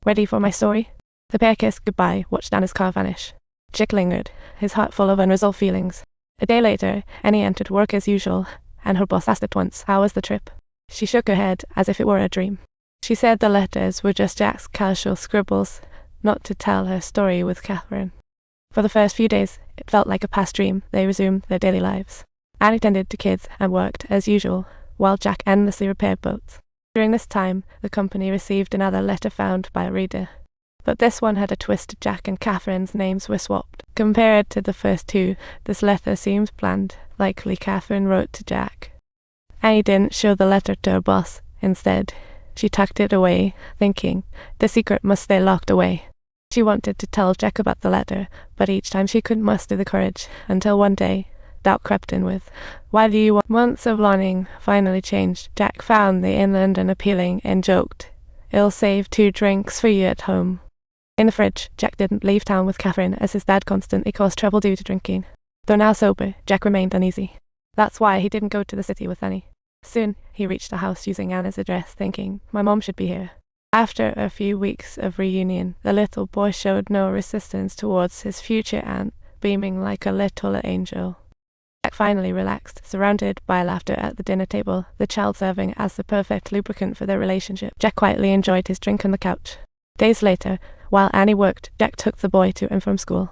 Ready for my story? The pair kissed goodbye, watched Anna's car vanish. Jack lingered, his heart full of unresolved feelings. A day later, Annie entered work as usual, and her boss asked at once, how was the trip? She shook her head as if it were a dream. She said the letters were just Jack's casual scribbles, not to tell her story with Catherine. For the first few days, it felt like a past dream. They resumed their daily lives. Annie tended to kids and worked as usual, while Jack endlessly repaired boats. During this time, the company received another letter found by a reader. But this one had a twist. Jack and Catherine's names were swapped. Compared to the first two, this letter seemed planned. Likely Catherine wrote to Jack. Annie didn't show the letter to her boss. Instead, she tucked it away, thinking the secret must stay locked away. She wanted to tell Jack about the letter, but each time she couldn't muster the courage, until one day, doubt crept in with, why do you want? Months of longing finally changed. Jack found the inland appealing and joked, it'll save 2 drinks for you at home. In the fridge, Jack didn't leave town with Catherine as his dad constantly caused trouble due to drinking. Though now sober, Jack remained uneasy. That's why he didn't go to the city with Annie. Soon, he reached the house using Anna's address, thinking, my mom should be here. After a few weeks of reunion, the little boy showed no resistance towards his future aunt, beaming like a little angel. Jack finally relaxed, surrounded by laughter at the dinner table, the child serving as the perfect lubricant for their relationship. Jack quietly enjoyed his drink on the couch. Days later, while Annie worked, Jack took the boy to and from school.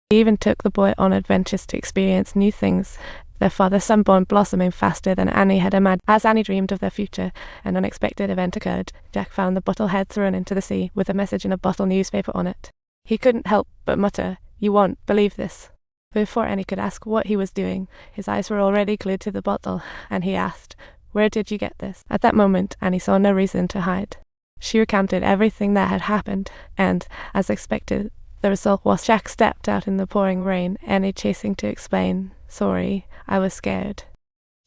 He even took the boy on adventures to experience new things, their father-son bond blossoming faster than Annie had imagined. As Annie dreamed of their future, an unexpected event occurred. Jack found the bottle head thrown into the sea, with a message in a bottle newspaper on it. He couldn't help but mutter, you won't believe this. Before Annie could ask what he was doing, his eyes were already glued to the bottle, and he asked, where did you get this? At that moment, Annie saw no reason to hide. She recounted everything that had happened, and, as expected, the result was Jack stepped out in the pouring rain, Annie chasing to explain, sorry, I was scared.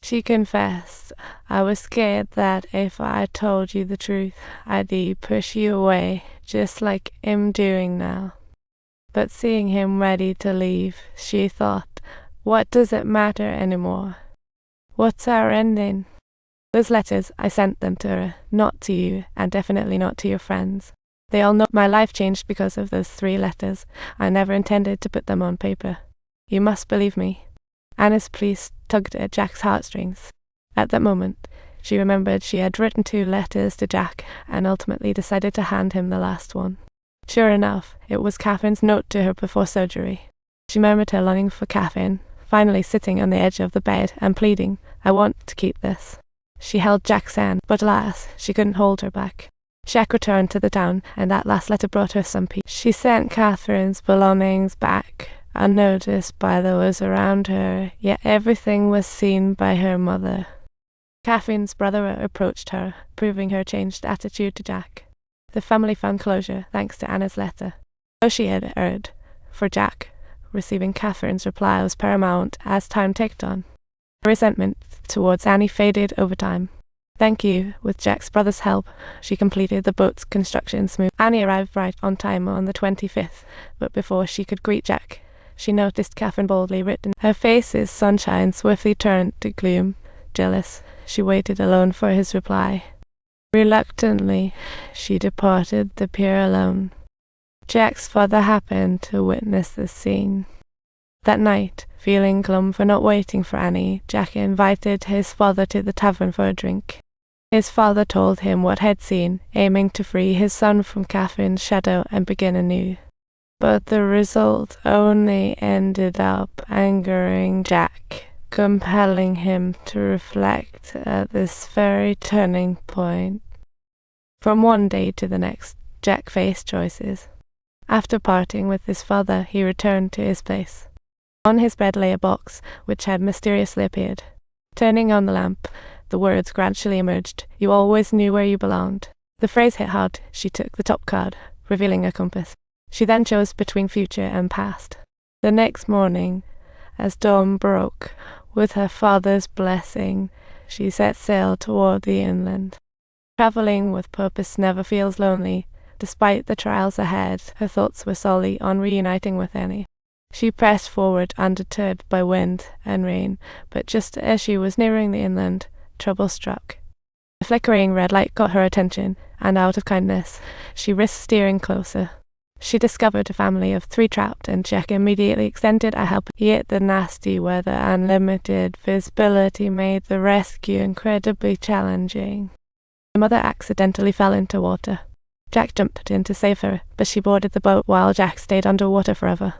She confessed, I was scared that if I told you the truth, I'd push you away, just like I'm doing now. But seeing him ready to leave, she thought, what does it matter anymore? What's our ending? Those letters, I sent them to her, not to you, and definitely not to your friends. They all know my life changed because of those 3 letters. I never intended to put them on paper. You must believe me. Anna's plea tugged at Jack's heartstrings. At that moment, she remembered she had written 2 letters to Jack, and ultimately decided to hand him the last one. Sure enough, it was Catherine's note to her before surgery. She murmured her longing for Catherine, finally sitting on the edge of the bed and pleading, I want to keep this. She held Jack's hand, but alas, she couldn't hold her back. Jack returned to the town, and that last letter brought her some peace. She sent Catherine's belongings back, unnoticed by those around her, yet everything was seen by her mother. Catherine's brother approached her, proving her changed attitude to Jack. The family found closure thanks to Anna's letter. Though she had erred, for Jack, receiving Catherine's reply was paramount as time ticked on. Resentment towards Annie faded over time. Thank you, with Jack's brother's help, she completed the boat's construction smooth. Annie arrived right on time on the 25th, but before she could greet Jack, she noticed Catherine boldly written. Her face's sunshine swiftly turned to gloom. Jealous, she waited alone for his reply. Reluctantly, she departed the pier alone. Jack's father happened to witness the scene. That night, feeling glum for not waiting for Annie, Jack invited his father to the tavern for a drink. His father told him what he'd seen, aiming to free his son from Catherine's shadow and begin anew. But the result only ended up angering Jack, compelling him to reflect at this very turning point. From one day to the next, Jack faced choices. After parting with his father, he returned to his place. On his bed lay a box, which had mysteriously appeared. Turning on the lamp, the words gradually emerged, you always knew where you belonged. The phrase hit hard. She took the top card, revealing a compass. She then chose between future and past. The next morning, as dawn broke, with her father's blessing, she set sail toward the inland. Traveling with purpose never feels lonely. Despite the trials ahead, her thoughts were solely on reuniting with Annie. She pressed forward undeterred by wind and rain, but just as she was nearing the inland, trouble struck. A flickering red light caught her attention. and out of kindness, she risked steering closer. She discovered a family of 3 trapped, and Jack immediately extended a help. Yet the nasty weather and limited visibility made the rescue incredibly challenging. The mother accidentally fell into water. Jack jumped in to save her, but she boarded the boat while Jack stayed underwater forever.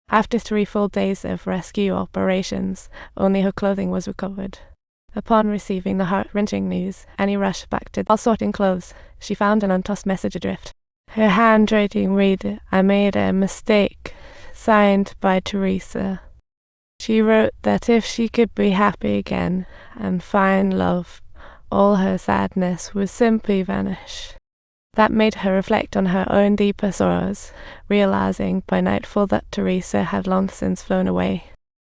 After 3 full days of rescue operations, only her clothing was recovered. Upon receiving the heart-wrenching news, Annie rushed back to while sorting clothes. She found an untossed message adrift. Her handwriting read, "I made a mistake," signed by Teresa. She wrote that if she could be happy again and find love, all her sadness would simply vanish. That made her reflect on her own deeper sorrows, realizing by nightfall that Teresa had long since flown away.